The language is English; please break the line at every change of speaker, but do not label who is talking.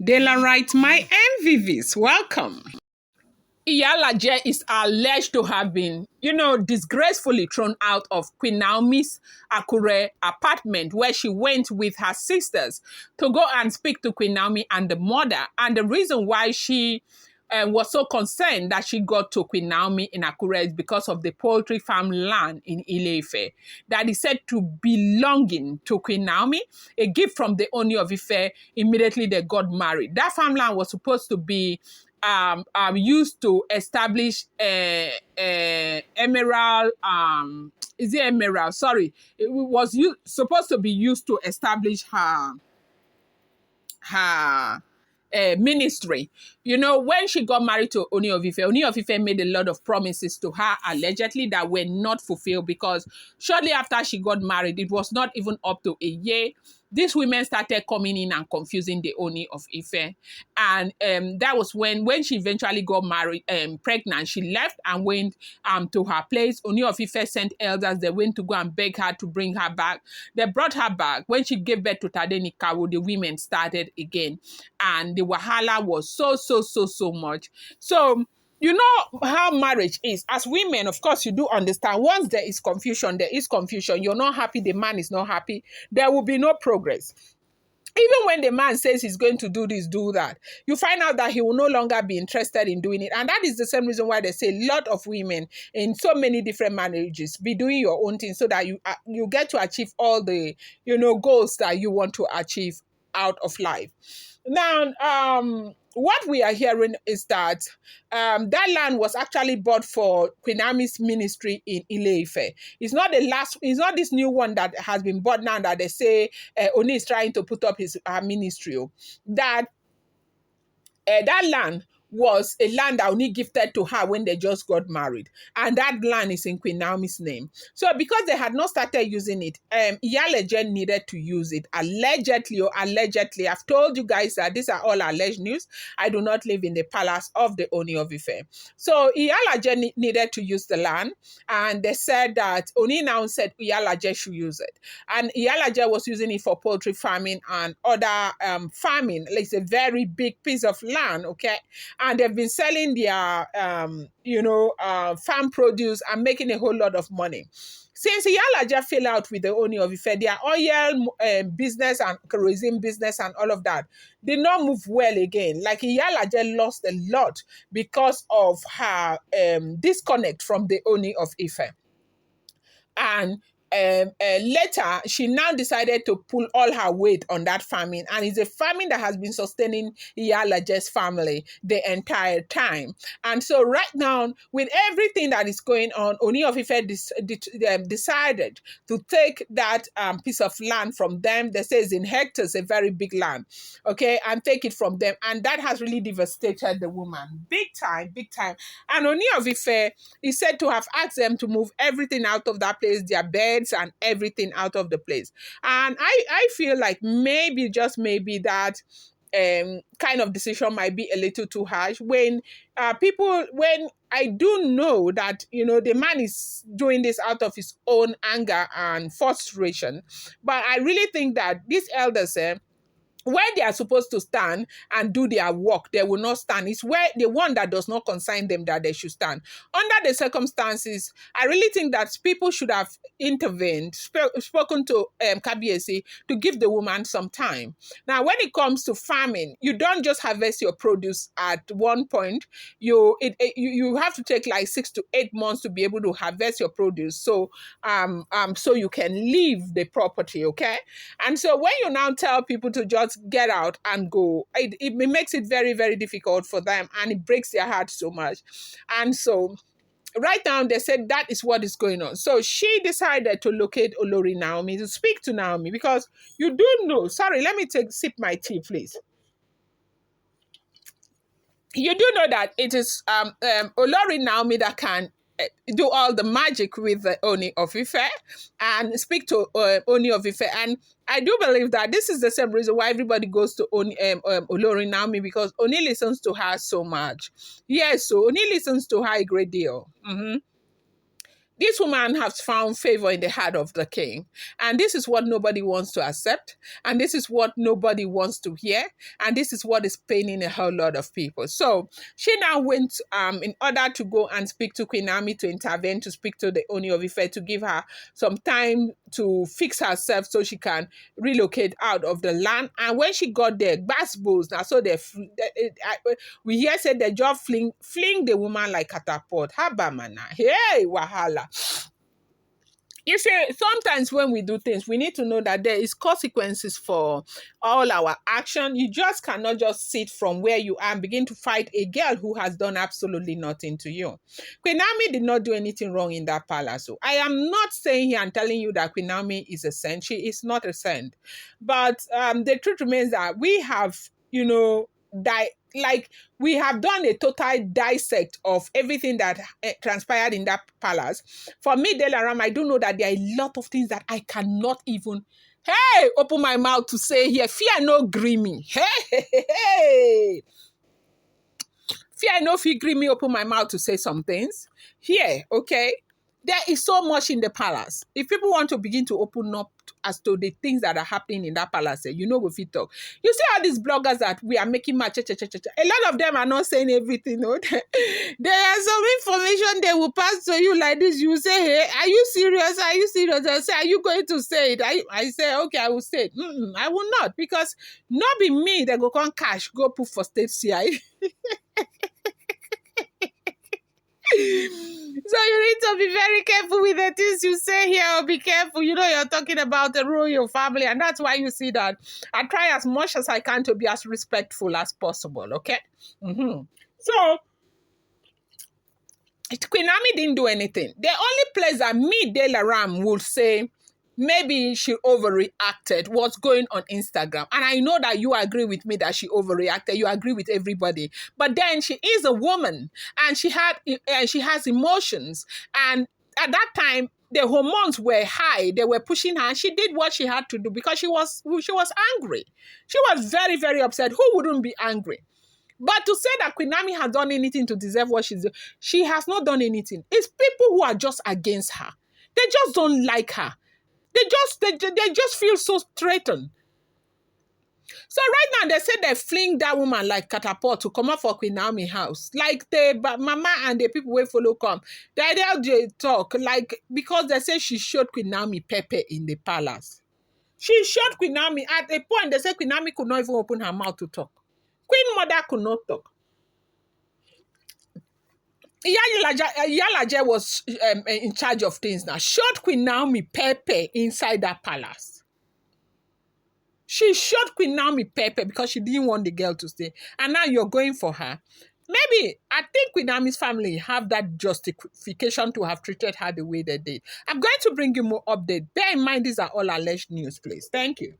Daylight, my MVVs, welcome. Iyalaje is alleged to have been, disgracefully thrown out of Queen Naomi's Akure apartment where she went with her sisters to go and speak to Queen Naomi and the mother. And the reason why she was so concerned that she got to Queen Naomi in Akure is because of the poultry farmland in Inife that is said to belonging to Queen Naomi, a gift from the Ooni of Ife immediately they got married. That farmland was supposed to be used to establish emerald. Is it emerald? Sorry, it was supposed to be used to establish her ministry. When she got married to Ooni of Ife made a lot of promises to her, allegedly, that were not fulfilled because shortly after she got married, it was not even up to a year. These women started coming in and confusing the Ooni of Ife. And that was when she eventually got married, pregnant, she left and went to her place. Ooni of Ife sent elders. They went to go and beg her to bring her back. They brought her back. When she gave birth to Tadenikawo, the women started again. And the wahala was so much. So, you know how marriage is. As women, of course, you do understand. Once there is confusion, there is confusion. You're not happy, the man is not happy. There will be no progress. Even when the man says he's going to do this, do that, you find out that he will no longer be interested in doing it. And that is the same reason why they say a lot of women in so many different marriages be doing your own thing so that you get to achieve all the, goals that you want to achieve out of life. Now, what we are hearing is that that land was actually bought for Queen Naomi's ministry in Ile-Ife. It's not this new one that has been bought now that they say Ooni is trying to put up her ministry. That land was a land that Ooni gifted to her when they just got married. And that land is in Queen Naomi's name. So because they had not started using it, Iyalaje needed to use it. Allegedly. I've told you guys that these are all alleged news. I do not live in the palace of the Ooni of Ife. So Iyalaje needed to use the land. And they said that Ooni now said Iyalaje should use it. And Iyalaje was using it for poultry farming and other farming. It's a very big piece of land, okay? And they've been selling their, farm produce and making a whole lot of money. Since Iyalaje fell out with the Ooni of Ife, their oil business and kerosene business and all of that did not move well again. Like Iyalaje lost a lot because of her disconnect from the Ooni of Ife. And later, she now decided to pull all her weight on that farming. And it's a farming that has been sustaining Iyalaje's family the entire time. And so right now, with everything that is going on, Ooni of Ife decided to take that piece of land from them. They say it's in hectares, a very big land, okay, and take it from them. And that has really devastated the woman. Big time. And Ooni of Ife is said to have asked them to move everything out of that place, their beds and everything out of the place. And I feel like maybe, just maybe, that kind of decision might be a little too harsh when when I do know that, the man is doing this out of his own anger and frustration. But I really think that these elders, when they are supposed to stand and do their work, they will not stand. It's where the one that does not consign them that they should stand. Under the circumstances, I really think that people should have intervened, spoken to Kabiyesi to give the woman some time. Now, when it comes to farming, you don't just harvest your produce at one point. You have to take like 6 to 8 months to be able to harvest your produce. So you can leave the property, okay? And so when you now tell people to just get out and go, it makes it very, very difficult for them, and it breaks their heart so much. And so right now they said that is what is going on. So she decided to locate Olori Naomi to speak to Naomi, because you do know, sorry, let me sip my tea, please. You do know that it is Olori Naomi that can do all the magic with the Ooni of Ife and speak to Ooni of Ife. And I do believe that this is the same reason why everybody goes to Olori Naomi, because Ooni listens to her so much. Yes, so Ooni listens to her a great deal. This woman has found favor in the heart of the king. And this is what nobody wants to accept. And this is what nobody wants to hear. And this is what is paining a whole lot of people. So she now went in order to go and speak to Queen Naomi, to intervene, to speak to the Ooni of Ife, to give her some time to fix herself so she can relocate out of the land. And when she got there, basbos, now so we hear said they just fling the woman like catapult. Habamana. Hey, wahala. You see, sometimes when we do things, we need to know that there is consequences for all our action. You just cannot just sit from where you are and begin to fight a girl who has done absolutely nothing to you. Queen Naomi did not do anything wrong in that palace. So I am not saying here and telling you that Queen Naomi is a saint. She is not a saint. But the truth remains that we have, we have done a total dissect of everything that transpired in that palace. For me, Delaram, I do know that there are a lot of things that I cannot even, open my mouth to say here. Fear no grimy. Hey. Fear no fear grimy, open my mouth to say some things. Here, okay? There is so much in the palace. If people want to begin to open up as to the things that are happening in that palace, we fit talk. You see all these bloggers that we are making match, a lot of them are not saying everything. No? There are some information they will pass to you like this. You say, hey, are you serious? Are you serious? I say, are you going to say it? I say, okay, I will say it. I will not, because not be me, they go come cash, go put for state CI. So you need to be very careful with the things you say here, or be careful. You're talking about the royal family, and that's why you see that I try as much as I can to be as respectful as possible, okay? So, Queen Naomi didn't do anything. The only place that me, Delaram, would say maybe she overreacted what's going on Instagram. And I know that you agree with me that she overreacted. You agree with everybody. But then she is a woman, and she has emotions. And at that time, the hormones were high. They were pushing her, and she did what she had to do because she was angry. She was very, very upset. Who wouldn't be angry? But to say that Queen Naomi has done anything to deserve what she's doing, she has not done anything. It's people who are just against her. They just don't like her. They just feel so threatened. So right now, they say they fling that woman like catapult to come up for Queen Naomi house. Like the mama and the people who follow come. They talk like, because they say she showed Queen Naomi pepper in the palace. She showed Queen Naomi. At a point, they said Queen Naomi could not even open her mouth to talk. Queen Mother could not talk. Iyalaje was in charge of things now. Showed Queen Naomi pepper inside that palace. She showed Queen Naomi pepper because she didn't want the girl to stay. And now you're going for her. Maybe, I think Queen Naomi's family have that justification to have treated her the way they did. I'm going to bring you more updates. Bear in mind, these are all alleged news, please. Thank you.